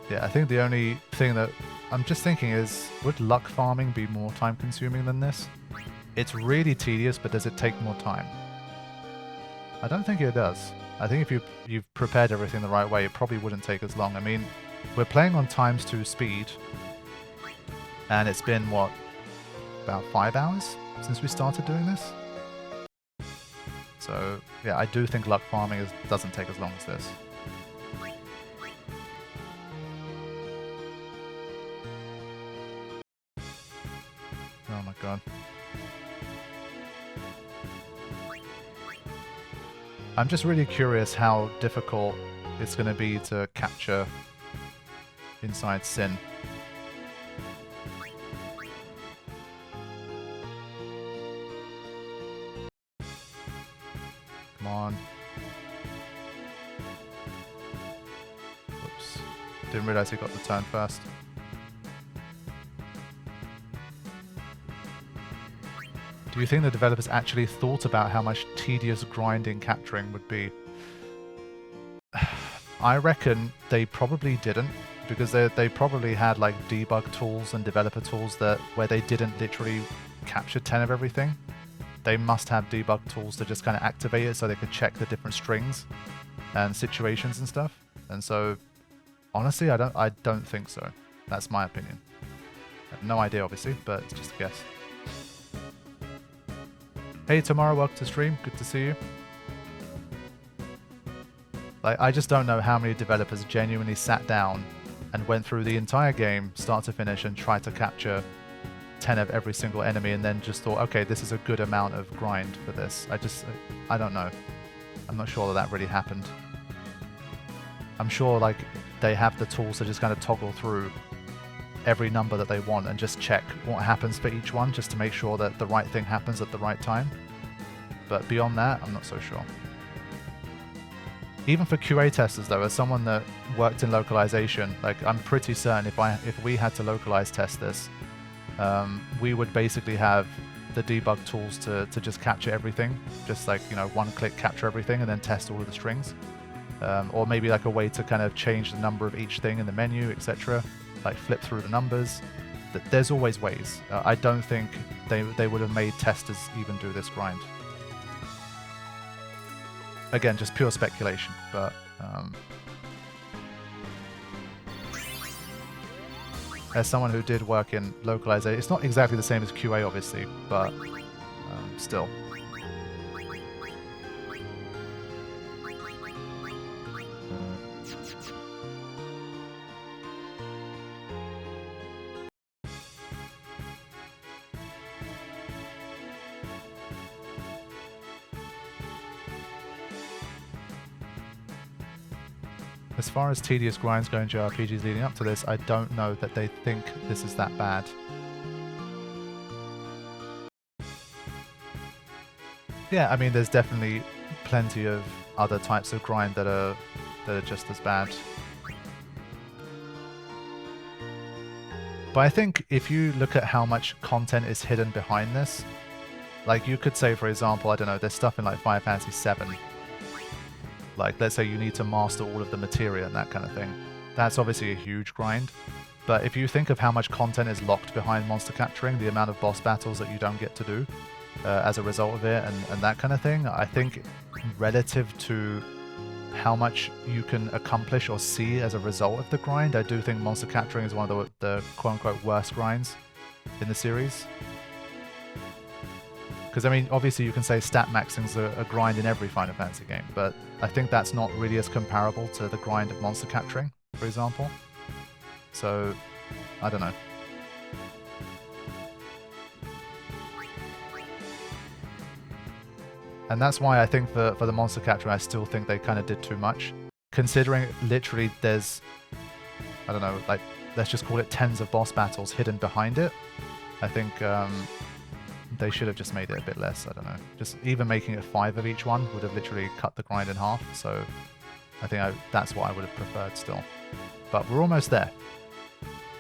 Yeah, I think the only thing that I'm just thinking is, would luck farming be more time consuming than this? It's really tedious, but does it take more time? I don't think it does. I think if you've prepared everything the right way, it probably wouldn't take as long. I mean, we're playing on ×2 speed, and it's been, what, about 5 hours since we started doing this? So, yeah, I do think luck farming doesn't take as long as this. Oh my god. I'm just really curious how difficult it's going to be to capture Inside Sin. Come on. Oops. Didn't realize he got the turn first. Do you think the developers actually thought about how much tedious grinding capturing would be? I reckon they probably didn't, because they probably had like debug tools and developer tools where they didn't literally capture 10 of everything. they must have debug tools to just kind of activate it so they could check the different strings and situations and stuff. And so, honestly, I don't think so. That's my opinion. I have no idea, obviously, but it's just a guess. Hey, Tamara, welcome to stream. Good to see you. Like, I just don't know how many developers genuinely sat down and went through the entire game, start to finish, and tried to capture 10 of every single enemy, and then just thought, okay, this is a good amount of grind for this. I don't know. I'm not sure that really happened. I'm sure, like, they have the tools to just kind of toggle through every number that they want and just check what happens for each one, just to make sure that the right thing happens at the right time. But beyond that, I'm not so sure. Even for QA testers, though, as someone that worked in localization, like, I'm pretty certain if we had to localize test this, we would basically have the debug tools to just capture everything, just like, you know, one-click capture everything and then test all of the strings, or maybe like a way to kind of change the number of each thing in the menu, etc. Like flip through the numbers. There's always ways. I don't think they would have made testers even do this grind. Again, just pure speculation, but as someone who did work in localization, it's not exactly the same as QA, obviously, but still. As far as tedious grinds go in JRPGs leading up to this, I don't know that they think this is that bad. Yeah, I mean, there's definitely plenty of other types of grind that are just as bad. But I think if you look at how much content is hidden behind this, like you could say, for example, I don't know, there's stuff in like Final Fantasy VII. Like, let's say you need to master all of the materia and that kind of thing. That's obviously a huge grind. But if you think of how much content is locked behind monster capturing, the amount of boss battles that you don't get to do as a result of it, and that kind of thing, I think relative to how much you can accomplish or see as a result of the grind, I do think monster capturing is one of the quote-unquote worst grinds in the series. Because, I mean, obviously you can say stat maxing's a grind in every Final Fantasy game, but I think that's not really as comparable to the grind of monster capturing, for example. So, I don't know. And that's why I think for the monster capturing, I still think they kind of did too much. Considering literally there's, I don't know, like, let's just call it tens of boss battles hidden behind it. I think they should have just made it a bit less, I don't know. Just even making it 5 of each one would have literally cut the grind in half, so I think that's what I would have preferred still. But we're almost there.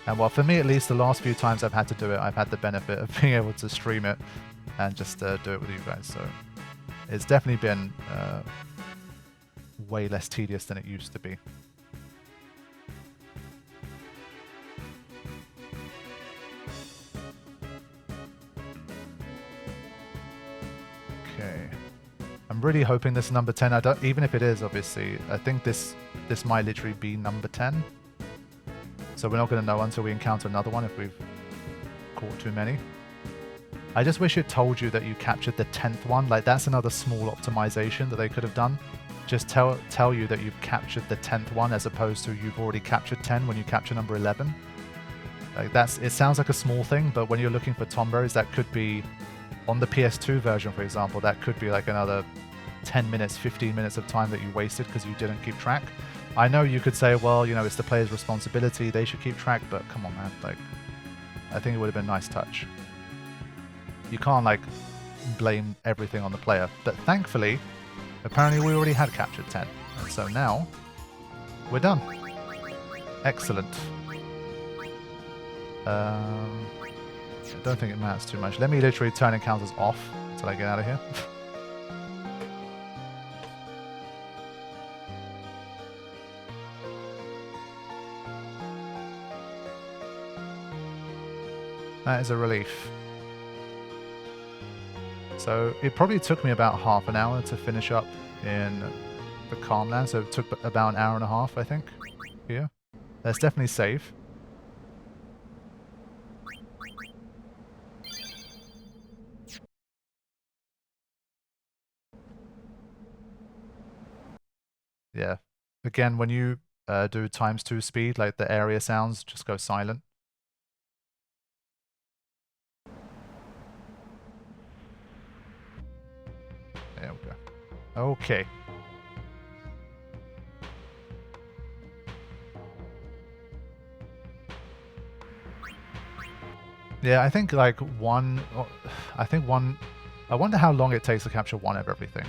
And well, for me at least, the last few times I've had to do it, I've had the benefit of being able to stream it and just do it with you guys, so it's definitely been way less tedious than it used to be. Okay. I'm really hoping this is number 10. Even if it is, obviously, I think this might literally be number 10. So we're not going to know until we encounter another one if we've caught too many. I just wish it told you that you captured the 10th one. Like, that's another small optimization that they could have done. Just tell you that you've captured the 10th one as opposed to you've already captured 10 when you capture number 11. Like, it sounds like a small thing, but when you're looking for Tomberries, that could be, on the PS2 version, for example, that could be like another 10 minutes, 15 minutes of time that you wasted because you didn't keep track. I know you could say, well, you know, it's the player's responsibility, they should keep track, but come on, man. Like, I think it would have been a nice touch. You can't, like, blame everything on the player. But thankfully, apparently we already had captured 10. And so now, we're done. Excellent. I don't think it matters too much. Let me literally turn encounters off until I get out of here. That is a relief. So it probably took me about half an hour to finish up in the Calmland, so it took about an hour and a half, I think, here. That's definitely safe. Yeah. Again, when you do ×2 speed, like the area sounds just go silent. There we go. Okay. Yeah, I think like one, I wonder how long it takes to capture one of everything.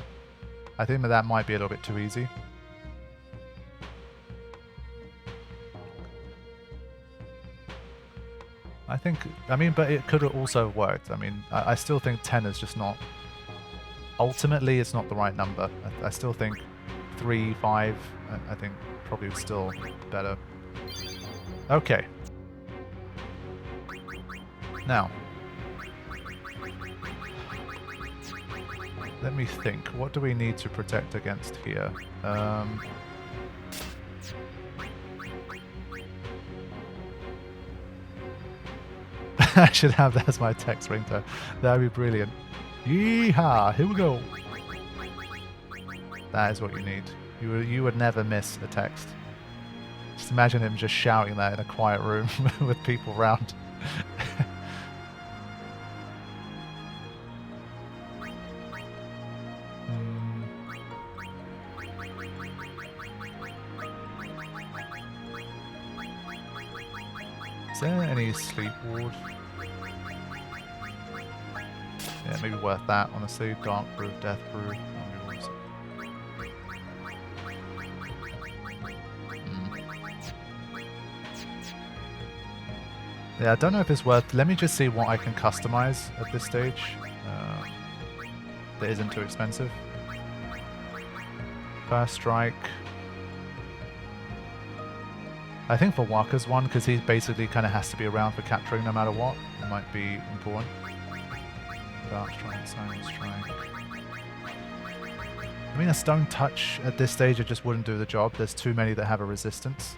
I think that might be a little bit too easy. I mean, but it could have also worked. I mean, I still think 10 is just not, ultimately it's not the right number. I still think 3, 5, I think probably still better. Okay. Now, let me think. What do we need to protect against here? I should have that as my text ringtone. That would be brilliant. Yeehaw! Here we go. That is what you need. You would never miss a text. Just imagine him just shouting that in a quiet room with people around. Is there any sleep ward? Yeah, maybe worth that, honestly. Dark proof, death proof. Yeah, I don't know if it's worth... Let me just see what I can customize at this stage. That isn't too expensive. First strike. I think for Waka's one, because he basically kind of has to be around for capturing no matter what, it might be important. Dark strike, silent strike. I mean, a stone touch at this stage, it just wouldn't do the job. There's too many that have a resistance.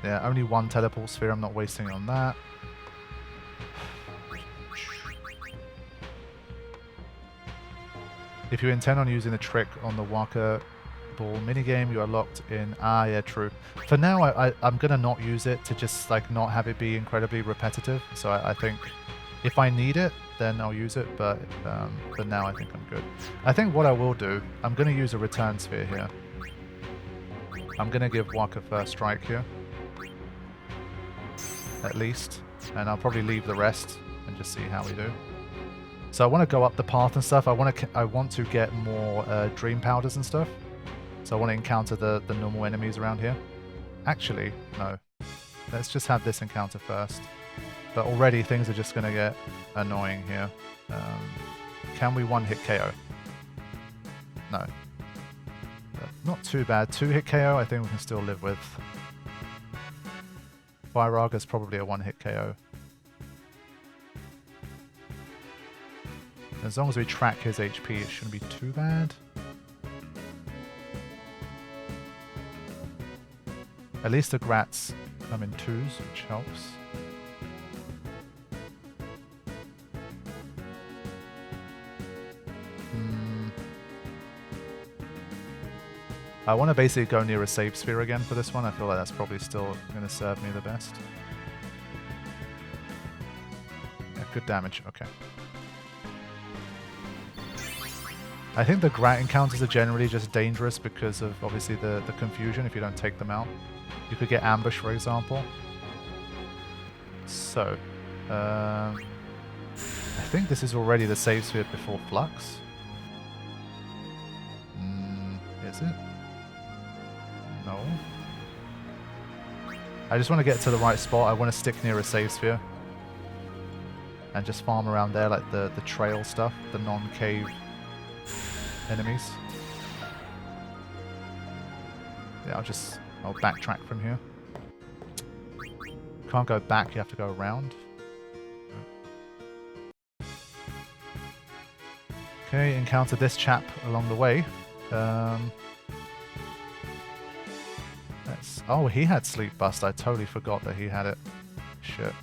Yeah, only one teleport sphere. I'm not wasting it on that. If you intend on using the trick on the Waka ball minigame, you are locked in. Ah, yeah, true. For now, I'm going to not use it to just like not have it be incredibly repetitive. So I think if I need it, then I'll use it. But for now, I think I'm good. I think what I will do, I'm going to use a return sphere here. I'm going to give Waka first strike here. At least. And I'll probably leave the rest and just see how we do. So I want to go up the path and stuff. I want to get more dream powders and stuff. So I want to encounter the normal enemies around here. Actually, no. Let's just have this encounter first. But already things are just going to get annoying here. Can we one-hit KO? No. Not too bad. 2-hit KO I think we can still live with. Vairaga's probably a one-hit KO. As long as we track his HP, it shouldn't be too bad. At least the Grats come in 2s, which helps. I want to basically go near a save sphere again for this one. I feel like that's probably still going to serve me the best. Yeah, good damage. Okay. I think the Grat encounters are generally just dangerous because of obviously the confusion if you don't take them out. You could get ambushed, for example. So, I think this is already the save sphere before Flux. Is it? No. I just want to get to the right spot. I want to stick near a save sphere. And just farm around there like the trail stuff, the non-cave enemies. Yeah, I'll backtrack from here. can't go back, you have to go around. Okay, encounter this chap along the way. Oh, he had Sleep Bust. I totally forgot that he had it. Shit.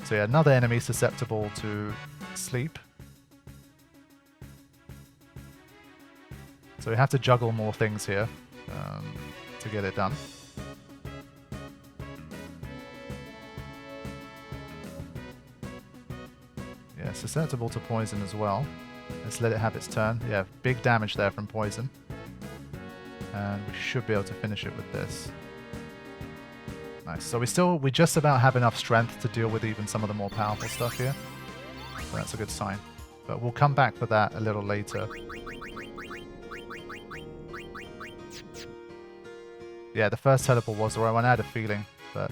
So yeah, another enemy susceptible to sleep. So we have to juggle more things here to get it done. Yeah, susceptible to poison as well. Let's let it have its turn. Yeah, big damage there from poison. And we should be able to finish it with this. Nice. So we just about have enough strength to deal with even some of the more powerful stuff here. So that's a good sign. But we'll come back for that a little later. Yeah, the first teleport was the right one. I had a feeling, but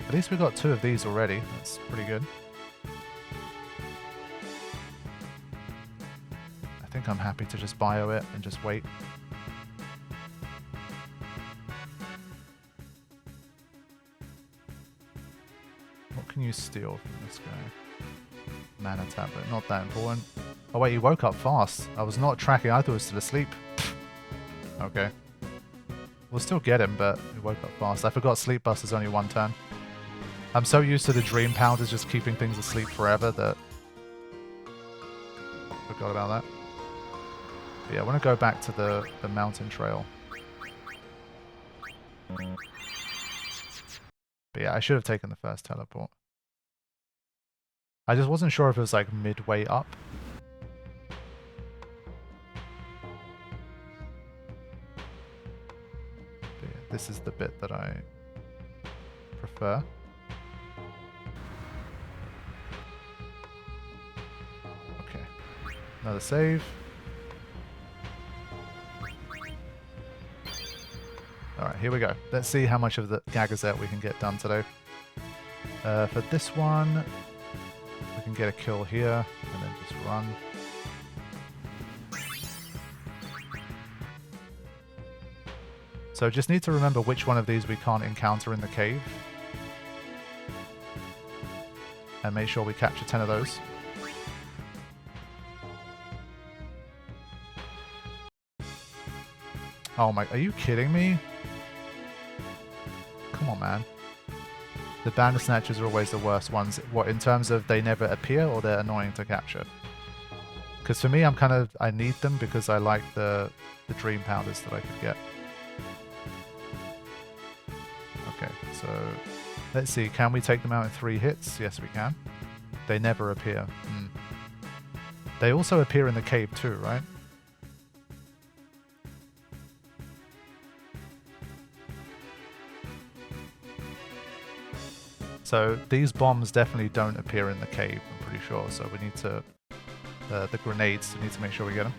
at least we got 2 of these already. That's pretty good. I think I'm happy to just bio it and just wait. What can you steal from this guy? Mana tablet, not that important. Oh wait, he woke up fast. I was not tracking, I thought he was still asleep. Okay. We'll still get him, but he woke up fast. I forgot Sleep Bust is only 1 turn. I'm so used to the Dream Powders just keeping things asleep forever that I forgot about that. But yeah, I want to go back to the mountain trail. But yeah, I should have taken the first teleport. I just wasn't sure if it was like midway up. But yeah, this is the bit that I prefer. Okay, another save. Alright, here we go. Let's see how much of the Gagazette we can get done today. For this one, we can get a kill here, and then just run. So just need to remember which one of these we can't encounter in the cave. And make sure we capture 10 of those. Oh my, are you kidding me? Come on, man. The Bandersnatchers are always the worst ones. What, in terms of they never appear or they're annoying to capture? Because for me, I need them because I like the Dream Powders that I could get. Okay, so let's see. Can we take them out in 3 hits? Yes, we can. They never appear. They also appear in the cave too, right? So these bombs definitely don't appear in the cave, I'm pretty sure. So we need to, the grenades, we need to make sure we get them.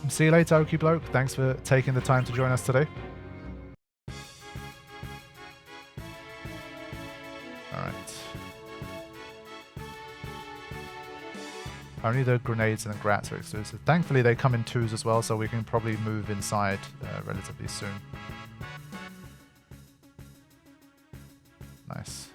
See you later, Okie Bloke. Thanks for taking the time to join us today. Alright. Only the grenades and the grats are exclusive. Thankfully they come in 2s as well, so we can probably move inside relatively soon. Nice.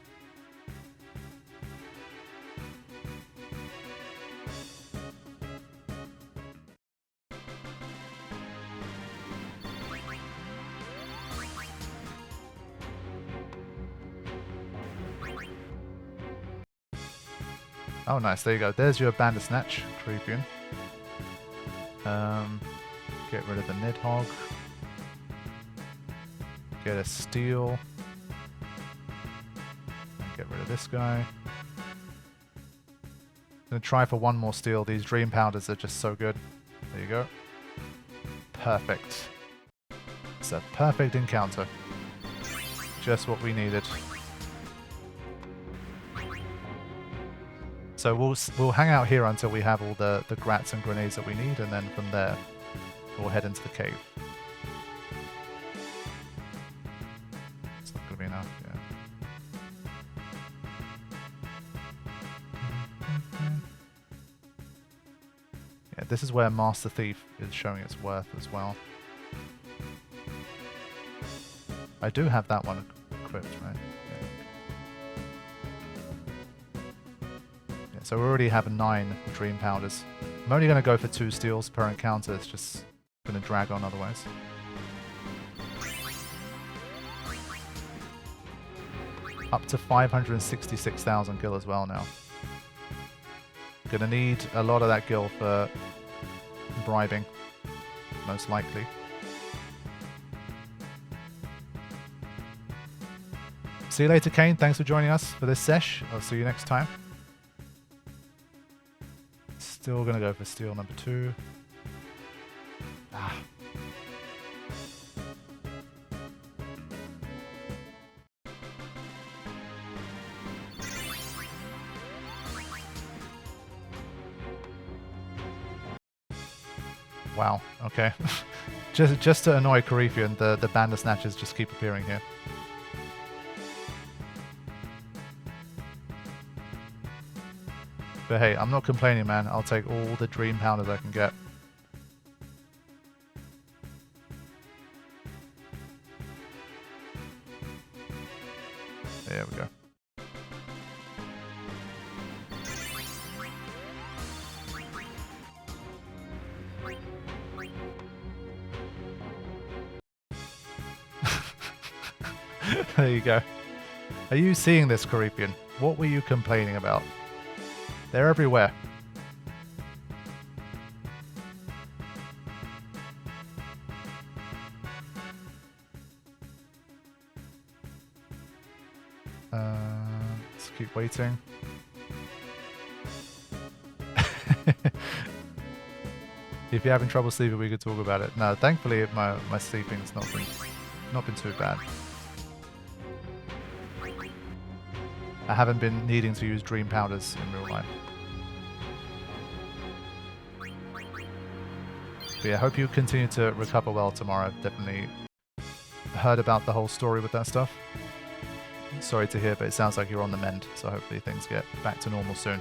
Oh, nice. There you go. There's your Bandersnatch, Creepian. Get rid of the Nidhogg. Get a Steel. Get rid of this guy. I'm going to try for 1 more Steel. These Dream Powders are just so good. There you go. Perfect. It's a perfect encounter. Just what we needed. So we'll hang out here until we have all the grats and grenades that we need, and then from there we'll head into the cave. It's not going to be enough, yeah. Yeah, this is where Master Thief is showing its worth as well. I do have that one equipped, right? Yeah, so we already have 9 dream powders. I'm only going to go for 2 steals per encounter. It's just going to drag on otherwise. Up to 566,000 gil as well now. Gonna need a lot of that gil for bribing, most likely. See you later, Kane. Thanks for joining us for this sesh. I'll see you next time. Still gonna go for steal number 2. Ah. Wow, okay. just to annoy Carifian, the Bandersnatchers just keep appearing here. But hey, I'm not complaining, man. I'll take all the dream powders I can get. There we go. There you go. Are you seeing this, Carifian? What were you complaining about? They're everywhere. Let's keep waiting. If you're having trouble sleeping, we could talk about it. No, thankfully my sleeping's not been too bad. I haven't been needing to use dream powders in real life. But yeah, I hope you continue to recover well tomorrow. Definitely heard about the whole story with that stuff. Sorry to hear, but it sounds like you're on the mend, so hopefully things get back to normal soon.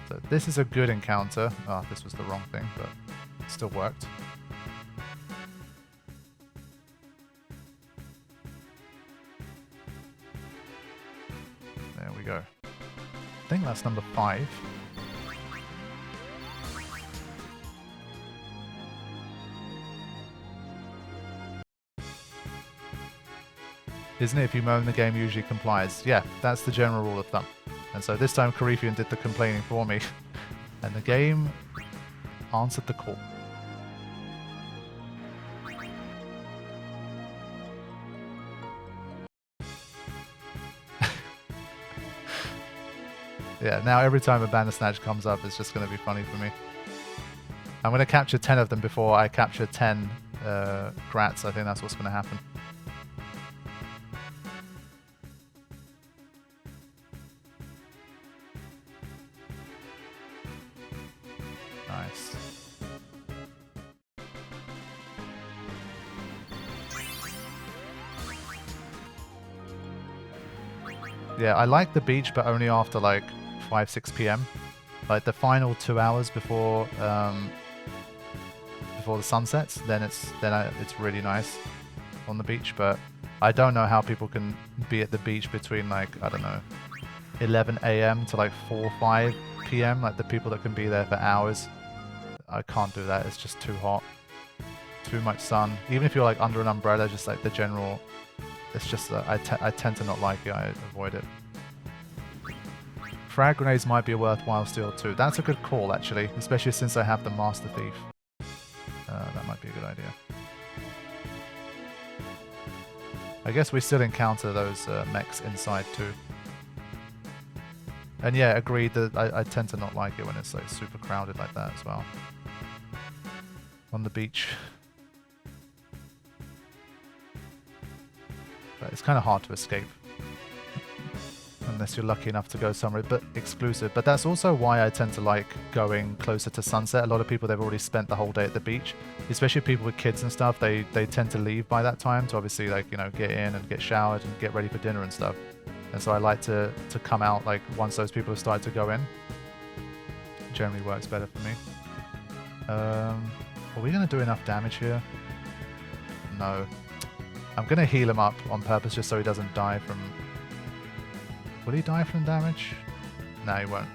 So this is a good encounter. Oh, this was the wrong thing, but it still worked. There we go. I think that's number 5. Isn't it? If you moan, the game usually complies. Yeah, that's the general rule of thumb. And so this time Carifian did the complaining for me, and the game answered the call. Yeah, now every time a Bandersnatch comes up, it's just going to be funny for me. I'm going to capture 10 of them before I capture 10 Grats. I think that's what's going to happen. Nice. Yeah, I like the beach, but only after like 5-6 p.m. Like the final 2 hours before before the sun sets, then it's really nice on the beach. But I don't know how people can be at the beach between like, I don't know, 11 a.m. to like 4-5 p.m. Like the people that can be there for hours. I can't do that. It's just too hot, too much sun. Even if you're like under an umbrella, just like the general, it's just I tend to not like it. I avoid it. Frag grenades might be a worthwhile steal too. That's a good call actually, especially since I have the Master Thief. That might be a good idea. I guess we still encounter those mechs inside too. And yeah, agreed that I tend to not like it when it's like super crowded like that as well. On the beach. But it's kind of hard to escape. Unless you're lucky enough to go somewhere but exclusive. But that's also why I tend to like going closer to sunset. A lot of people, they've already spent the whole day at the beach. Especially people with kids and stuff, they tend to leave by that time to obviously like, you know, get in and get showered and get ready for dinner and stuff. And so I like to come out like once those people have started to go in. It generally works better for me. Are we going to do enough damage here? No. I'm going to heal him up on purpose just so he doesn't die from... Will he die from damage? No, he won't.